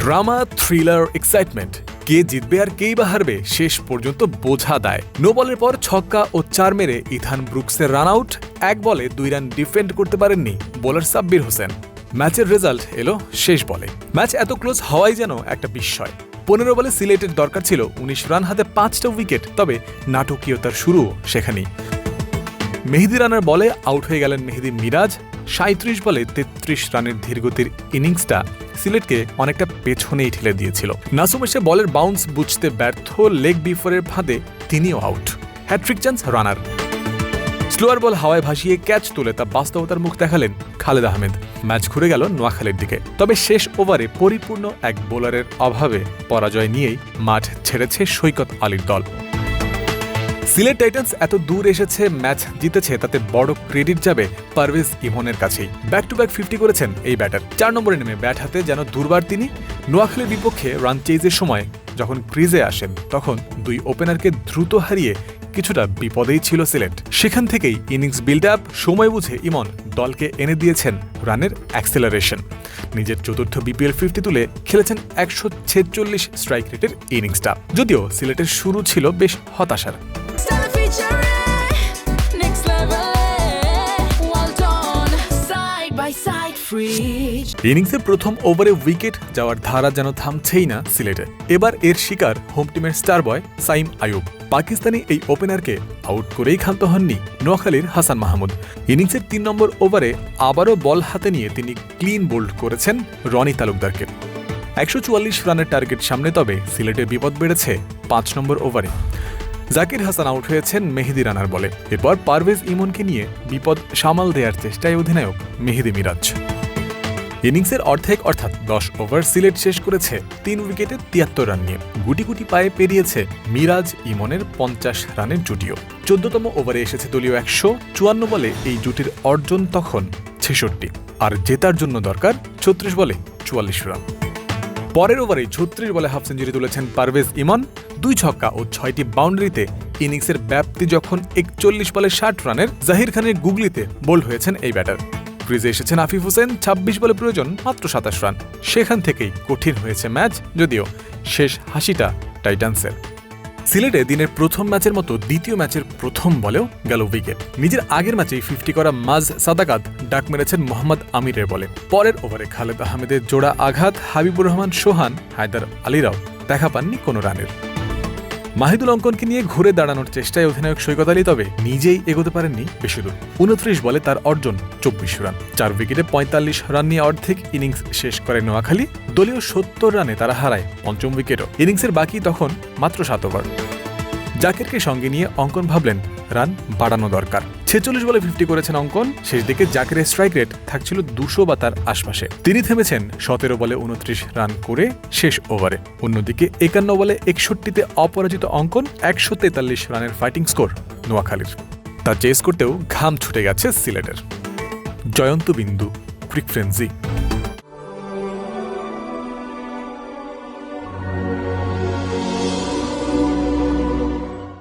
Drama, thriller, excitement, কে জিতবে আর কেই বা হারবে শেষ পর্যন্ত বোঝা দেয়। নো বলের পর ছক্কা ও 4 মেরে ইথান ব্রুকসের রান আউট, 1 বলে 2 রান ডিফেন্ড করতে পারেননি বোলার সাব্বির হোসেন। ম্যাচের রেজাল্ট এলো শেষ বলে। ম্যাচ এত ক্লোজ হওয়াই যেন একটা বিস্ময়। 15 বলে সিলেটের দরকার ছিল 19 রান, হাতে 5টা উইকেট, তবে নাটকীয়তার শুরু সেখানেই। মেহেদী রানার বলে আউট হয়ে গেলেন মেহেদী মিরাজ। 37 বলে 33 রানের ধীরগতির ইনিংসটা সিলেটকে অনেকটা পেছনেই ঠেলে দিয়েছিল। নাসুম এসে বলের বাউন্স বুঝতে ব্যর্থ, লেগ বিফোরের ফাঁদে তিনিও আউট। হ্যাট্রিক চান্স রানার। স্লোয়ার বল হাওয়ায় ভাসিয়ে ক্যাচ তুলে তা বাস্তবতার মুখ দেখালেন খালেদ আহমেদ। ম্যাচ ঘুরে গেল নোয়াখালীর দিকে। তবে শেষ ওভারে পরিপূর্ণ এক বোলারের অভাবে পরাজয় নিয়েই মাঠ ছেড়েছে সৈকত আলীর দল। সিলেট টাইটান্স এত দূর এসেছে, ম্যাচ জিতেছে, তাতে বড় ক্রেডিট যাবে পারভেজ ইমনের কাছেই। ব্যাক টু ব্যাক 50 করেছেন এই ব্যাটার। 4 নম্বরে নেমে ব্যাট হাতে যেন দুর্বার তিনি। নোয়াখালীর বিপক্ষে রান চেজের সময় যখন ক্রিজে আসেন তখন 2 ওপেনারকে দ্রুত হারিয়ে কিছুটা বিপদেই ছিল সিলেট। সেখান থেকেই ইনিংস বিল্ড আপ, সময় বুঝে ইমন দলকে এনে দিয়েছেন রানের অ্যাক্সেলারেশন। নিজের চতুর্থ বিপিএল 50 তুলে খেলেছেন 146 স্ট্রাইক রেটের ইনিংসটা। যদিও সিলেটের শুরু ছিল বেশ হতাশার। ইনিংসের প্রথম ওভারে উইকেট যাওয়ার ধারা যেন থামছেই না সিলেটে। এবার এর শিকার হোম টিমের স্টার বয় সাইম আয়ুব। পাকিস্তানি এই ওপেনারকে আউট করেই ক্ষান্ত হননি নোয়াখালীর হাসান মাহমুদ। ইনিংসের 3 নম্বর ওভারে আবারও বল হাতে নিয়ে তিনি ক্লিন বোল্ড করেছেন রনি তালুকদারকে। 144 রানের টার্গেট সামনে, তবে সিলেটের বিপদ বেড়েছে 5 নম্বর ওভারে। জাকির হাসান আউট হয়েছেন মেহেদী রানার বলে। এরপর পারভেজ ইমনকে নিয়ে বিপদ সামাল দেওয়ার চেষ্টায় অধিনায়ক মেহেদী মিরাজ। ইনিংসের অর্ধেক অর্থাৎ 10 ওভার সিলেট শেষ করেছে 3 উইকেটে 73 রান নিয়ে। গুটি গুটি পায়ে পেরিয়েছে মিরাজ ইমনের 50 রানের জুটিও। 14তম ওভারে এসেছে দলীয় 154 বলে এই জুটির অর্জন তখন 66, আর জেতার জন্য দরকার 36 বলে 44 রান। পরের ওভারে 36 বলে হাফ সেঞ্চুরি তুলেছেন পারভেজ ইমন। 2 ছক্কা ও 6টি বাউন্ডারিতে ইনিংসের ব্যাপ্তি যখন 41 বলে 60 রানের, জাহির খানের গুগলিতে বোল্ড হয়েছেন এই ব্যাটার। ক্রিজে এসেছেন আফিফ হোসেন। 26 বলে প্রয়োজন মাত্র 27 রান। সেখান থেকেই কঠিন হয়েছে ম্যাচ, যদিও শেষ হাসিটা টাইটান্সের। সিলেটে দিনের প্রথম ম্যাচের মতো দ্বিতীয় ম্যাচের প্রথম বলেও গেল উইকেট। নিজের আগের ম্যাচেই 50 করা মাজ সাদাকাত ডাক মেরেছেন মোহাম্মদ আমিরের বলে। পরের ওভারে খালেদ আহমেদের জোড়া আঘাত, হাবিবুর রহমান সোহান, হায়দার আলীরাও দেখা পাননি কোনো রানের। মাহিদুল অঙ্কনকে নিয়ে ঘুরে দাঁড়ানোর চেষ্টায় অধিনায়ক সৈকত আলী, তবে নিজেই এগোতে পারেননি বেশি দূর। 29 বলে তার অর্জন 24 রান। 4 উইকেটে 45 রান নিয়ে অর্ধেক ইনিংস শেষ করে নোয়াখালী। দলীয় 70 রানে তারা হারায় 5ম উইকেটও। ইনিংসের বাকি তখন মাত্র 7 ওভার। জাকিরকে সঙ্গে নিয়ে অঙ্কন ভাবলেন রান বাড়ানো দরকার। 46 বলে 50 করেছেন অঙ্কন। শেষ দিকে জাকিরের স্ট্রাইক রেট থাকছিল 200 বা তার আশপাশে। তিনি থেমেছেন 17 বলে 29 রান করে শেষ ওভারে। অন্যদিকে 51 বলে 61-তে অপরাজিত অঙ্কন। 143 রানের ফাইটিং স্কোর নোয়াখালীর। তা চেস করতেও ঘাম ছুটে গেছে সিলেটের। জয়ন্ত বিন্দু, ক্রিক ফ্রেন্সি।